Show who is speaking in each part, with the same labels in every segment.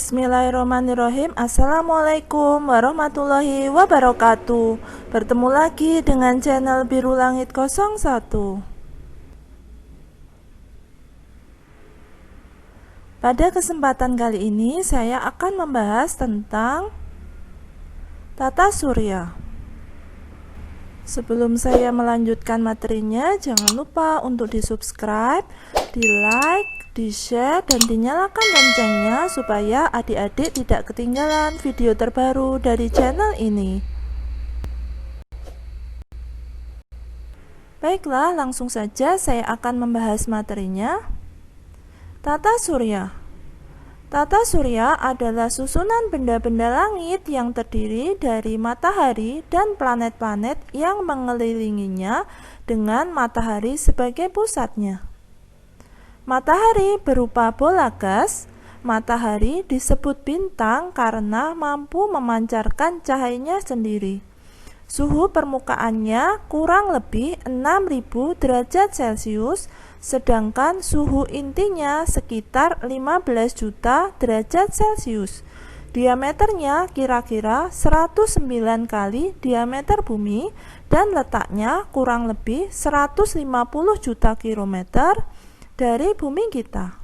Speaker 1: Bismillahirrahmanirrahim. Assalamualaikum warahmatullahi wabarakatuh. Bertemu lagi dengan channel Biru Langit 01. Pada kesempatan kali ini saya akan membahas tentang tata surya. Sebelum saya melanjutkan materinya, jangan lupa untuk di-subscribe, di-like, di-share, dan dinyalakan loncengnya supaya adik-adik tidak ketinggalan video terbaru dari channel ini. Baiklah, langsung saja saya akan membahas materinya. Tata surya. Tata surya adalah susunan benda-benda langit yang terdiri dari matahari dan planet-planet yang mengelilinginya dengan matahari sebagai pusatnya. Matahari berupa bola gas. Matahari disebut bintang karena mampu memancarkan cahayanya sendiri. Suhu permukaannya kurang lebih 6000 derajat Celcius, sedangkan suhu intinya sekitar 15 juta derajat Celcius. Diameternya kira-kira 109 kali diameter bumi dan letaknya kurang lebih 150 juta kilometer dari bumi kita.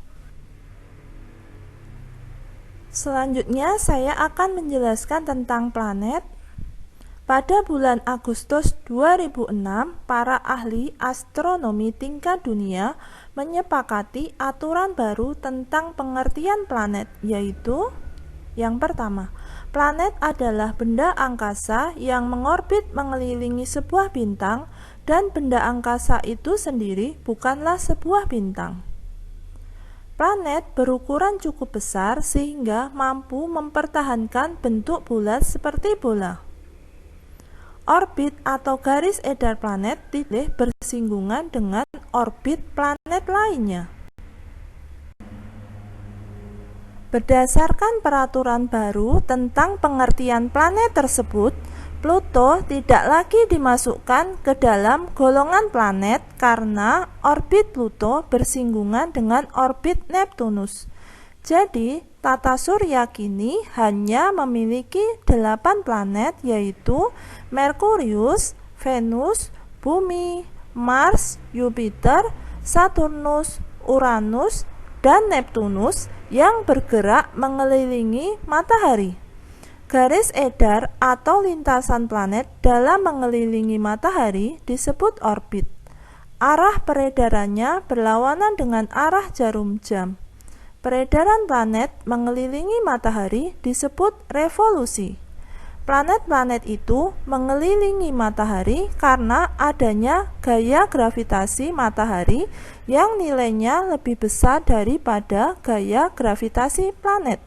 Speaker 1: Selanjutnya saya akan menjelaskan tentang planet. Pada bulan Agustus 2006, para ahli astronomi tingkat dunia menyepakati aturan baru tentang pengertian planet, yaitu yang pertama, planet adalah benda angkasa yang mengorbit mengelilingi sebuah bintang, dan benda angkasa itu sendiri bukanlah sebuah bintang. Planet berukuran cukup besar sehingga mampu mempertahankan bentuk bulat seperti bola. Orbit atau garis edar planet tidak bersinggungan dengan orbit planet lainnya. Berdasarkan peraturan baru tentang pengertian planet tersebut, Pluto tidak lagi dimasukkan ke dalam golongan planet karena orbit Pluto bersinggungan dengan orbit Neptunus. Jadi, tata surya kini hanya memiliki 8 planet, yaitu Merkurius, Venus, Bumi, Mars, Jupiter, Saturnus, Uranus, dan Neptunus yang bergerak mengelilingi matahari. Garis edar atau lintasan planet dalam mengelilingi matahari disebut orbit. Arah peredarannya berlawanan dengan arah jarum jam. Peredaran planet mengelilingi matahari disebut revolusi. Planet-planet itu mengelilingi matahari karena adanya gaya gravitasi matahari yang nilainya lebih besar daripada gaya gravitasi planet.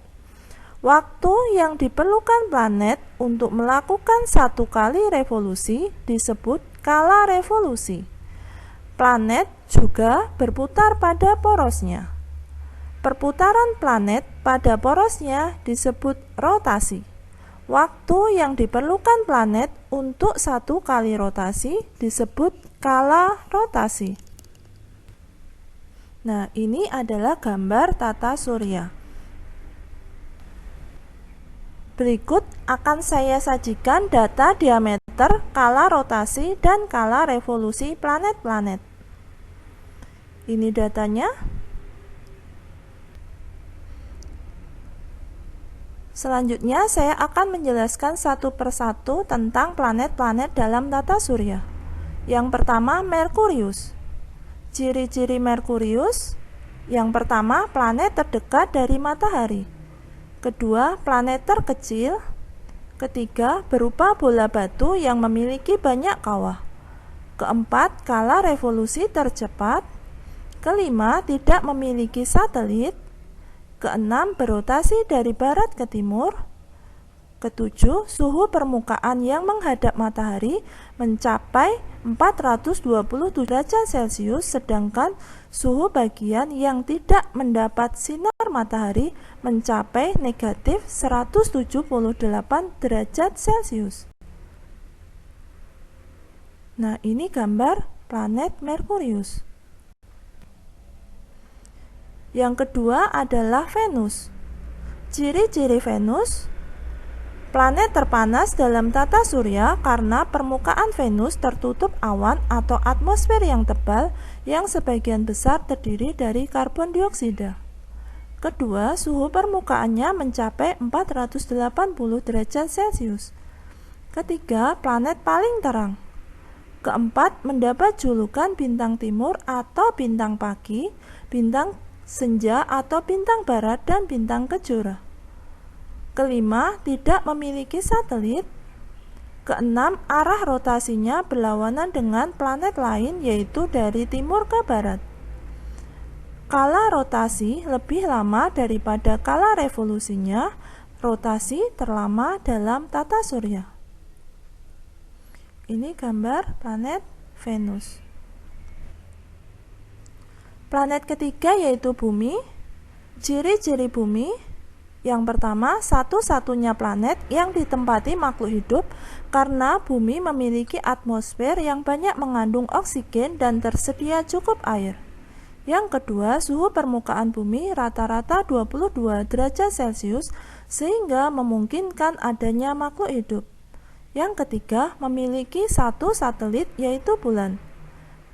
Speaker 1: Waktu yang diperlukan planet untuk melakukan satu kali revolusi disebut kala revolusi. Planet juga berputar pada porosnya. Perputaran planet pada porosnya disebut rotasi. Waktu yang diperlukan planet untuk satu kali rotasi disebut kala rotasi. Nah, ini adalah gambar tata surya. Berikut akan saya sajikan data diameter, kala rotasi, dan kala revolusi planet-planet. Ini datanya. Selanjutnya saya akan menjelaskan satu persatu tentang planet-planet dalam tata surya. Yang pertama, Merkurius. Ciri-ciri Merkurius: yang pertama, planet terdekat dari matahari. Kedua, planet terkecil. Ketiga, berupa bola batu yang memiliki banyak kawah. Keempat, kala revolusi tercepat. Kelima, tidak memiliki satelit. Keenam, berotasi dari barat ke timur. Ketujuh, suhu permukaan yang menghadap matahari mencapai 427 derajat Celcius, sedangkan suhu bagian yang tidak mendapat sinar matahari mencapai negatif 178 derajat Celcius. Nah, ini gambar planet Merkurius. Yang kedua adalah Venus. Ciri-ciri Venus. Planet terpanas dalam tata surya karena permukaan Venus tertutup awan atau atmosfer yang tebal yang sebagian besar terdiri dari karbon dioksida. Kedua, suhu permukaannya mencapai 480 derajat Celcius. Ketiga, planet paling terang. Keempat, mendapat julukan bintang timur atau bintang pagi, bintang senja atau bintang barat, dan bintang kejora. Kelima, tidak memiliki satelit. Keenam, arah rotasinya berlawanan dengan planet lain, yaitu dari timur ke barat. Kala rotasi lebih lama daripada kala revolusinya. Rotasi terlama dalam tata surya. Ini gambar planet Venus. Planet ketiga yaitu Bumi. Ciri-ciri Bumi. Yang pertama, satu-satunya planet yang ditempati makhluk hidup karena Bumi memiliki atmosfer yang banyak mengandung oksigen dan tersedia cukup air. Yang kedua, suhu permukaan Bumi rata-rata 22 derajat Celcius sehingga memungkinkan adanya makhluk hidup. Yang ketiga, memiliki satu satelit yaitu bulan.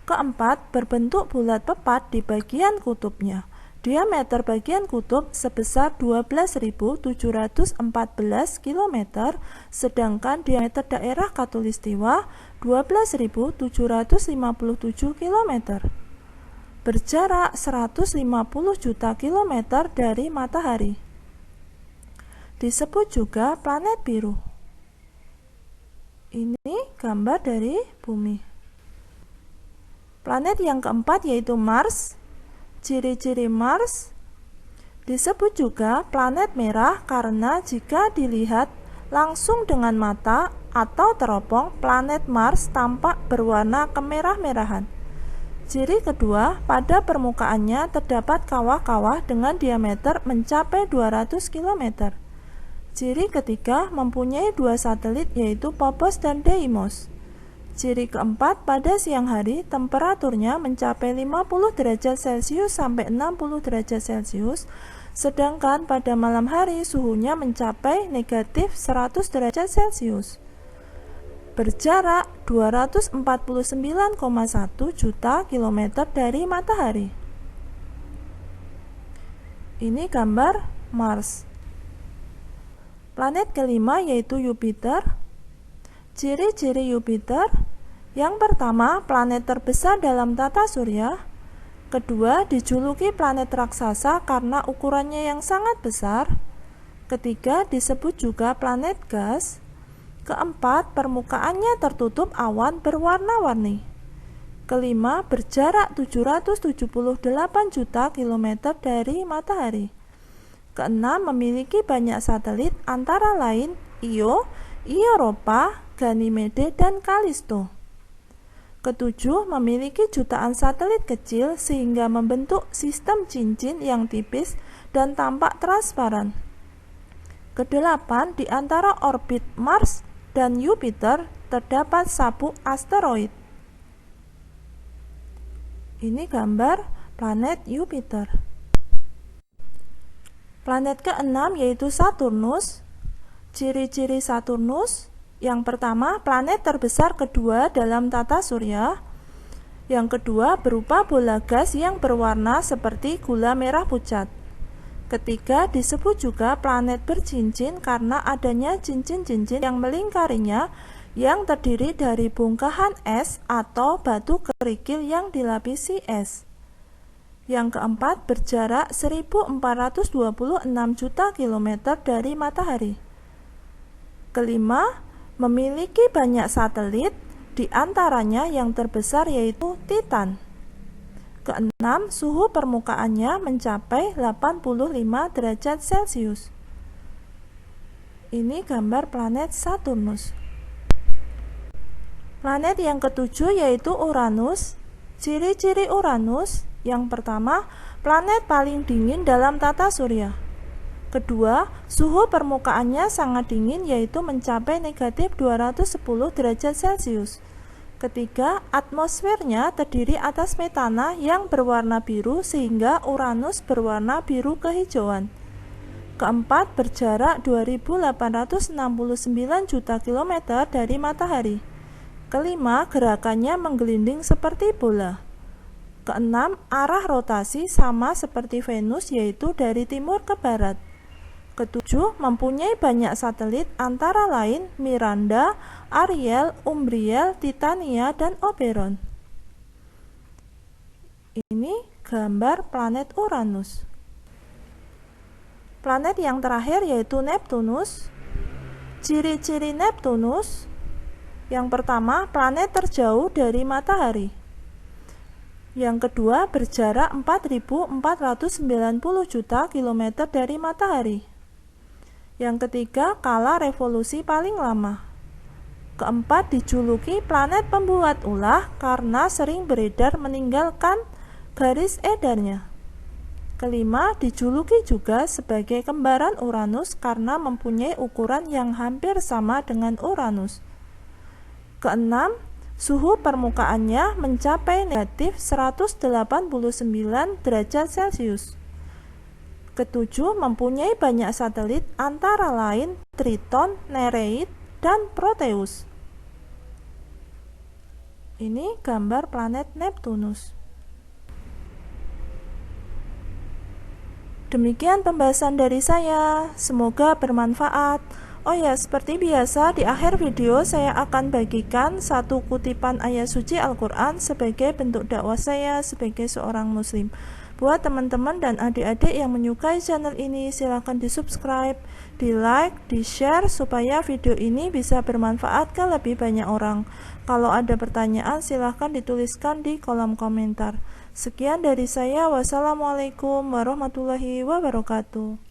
Speaker 1: Keempat, berbentuk bulat pepat di bagian kutubnya. Diameter bagian kutub sebesar 12.714 km, sedangkan diameter daerah khatulistiwa 12.757 km. Berjarak 150 juta kilometer dari matahari. Disebut juga planet biru. Ini gambar dari Bumi. Planet yang keempat yaitu Mars. Ciri-ciri Mars. Disebut juga planet merah karena jika dilihat langsung dengan mata atau teropong, planet Mars tampak berwarna kemerah-merahan. Ciri kedua, pada permukaannya terdapat kawah-kawah dengan diameter mencapai 200 km. Ciri ketiga, mempunyai dua satelit yaitu Phobos dan Deimos. Ciri keempat, pada siang hari temperaturnya mencapai 50 derajat Celcius sampai 60 derajat Celcius, sedangkan pada malam hari suhunya mencapai negatif 100 derajat Celcius. Berjarak 249,1 juta kilometer dari matahari. Ini gambar Mars. Planet kelima yaitu Jupiter. Ciri-ciri Jupiter. Yang pertama, planet terbesar dalam tata surya. Kedua, dijuluki planet raksasa karena ukurannya yang sangat besar. Ketiga, disebut juga planet gas. Keempat, permukaannya tertutup awan berwarna-warni. Kelima, berjarak 778 juta kilometer dari matahari. Keenam, memiliki banyak satelit antara lain Io, Europa, Ganymede, dan Callisto. Ketujuh, memiliki jutaan satelit kecil sehingga membentuk sistem cincin yang tipis dan tampak transparan. Kedelapan, di antara orbit Mars dan Jupiter terdapat sabuk asteroid. Ini gambar planet Jupiter. Planet keenam yaitu Saturnus. Ciri-ciri Saturnus. Yang pertama, planet terbesar kedua dalam tata surya. Yang kedua, berupa bola gas yang berwarna seperti gula merah pucat. Ketiga, disebut juga planet bercincin karena adanya cincin-cincin yang melingkarinya yang terdiri dari bongkahan es atau batu kerikil yang dilapisi es. Yang keempat, berjarak 1426 juta kilometer dari matahari. Kelima, memiliki banyak satelit, di antaranya yang terbesar yaitu Titan. Keenam, suhu permukaannya mencapai 85 derajat Celcius. Ini gambar planet Saturnus. Planet yang ketujuh yaitu Uranus. Ciri-ciri Uranus. Yang pertama, planet paling dingin dalam tata surya. Kedua, suhu permukaannya sangat dingin yaitu mencapai negatif 210 derajat Celcius. Ketiga, atmosfernya terdiri atas metana yang berwarna biru sehingga Uranus berwarna biru kehijauan. Keempat, berjarak 2869 juta kilometer dari matahari. Kelima, gerakannya menggelinding seperti bola. Keenam, arah rotasi sama seperti Venus, yaitu dari timur ke barat. Ketujuh, mempunyai banyak satelit antara lain Miranda, Ariel, Umbriel, Titania, dan Oberon. Ini gambar planet Uranus. Planet yang terakhir yaitu Neptunus. Ciri-ciri Neptunus: yang pertama, planet terjauh dari matahari. Yang kedua, berjarak 4.490 juta kilometer dari matahari. Yang ketiga, kala revolusi paling lama. Keempat, dijuluki planet pembuat ulah karena sering beredar meninggalkan garis edarnya. Kelima, dijuluki juga sebagai kembaran Uranus karena mempunyai ukuran yang hampir sama dengan Uranus. Keenam, suhu permukaannya mencapai negatif 189 derajat Celcius. Ketujuh, mempunyai banyak satelit antara lain Triton, Nereid, dan Proteus. Ini gambar planet Neptunus. Demikian pembahasan dari saya, semoga bermanfaat. Oh ya, seperti biasa di akhir video saya akan bagikan satu kutipan ayat suci Al-Quran sebagai bentuk dakwah saya sebagai seorang muslim. Buat teman-teman dan adik-adik yang menyukai channel ini, silahkan di subscribe, di like, di share supaya video ini bisa bermanfaat ke lebih banyak orang. Kalau ada pertanyaan silahkan dituliskan di kolom komentar. Sekian dari saya, wassalamualaikum warahmatullahi wabarakatuh.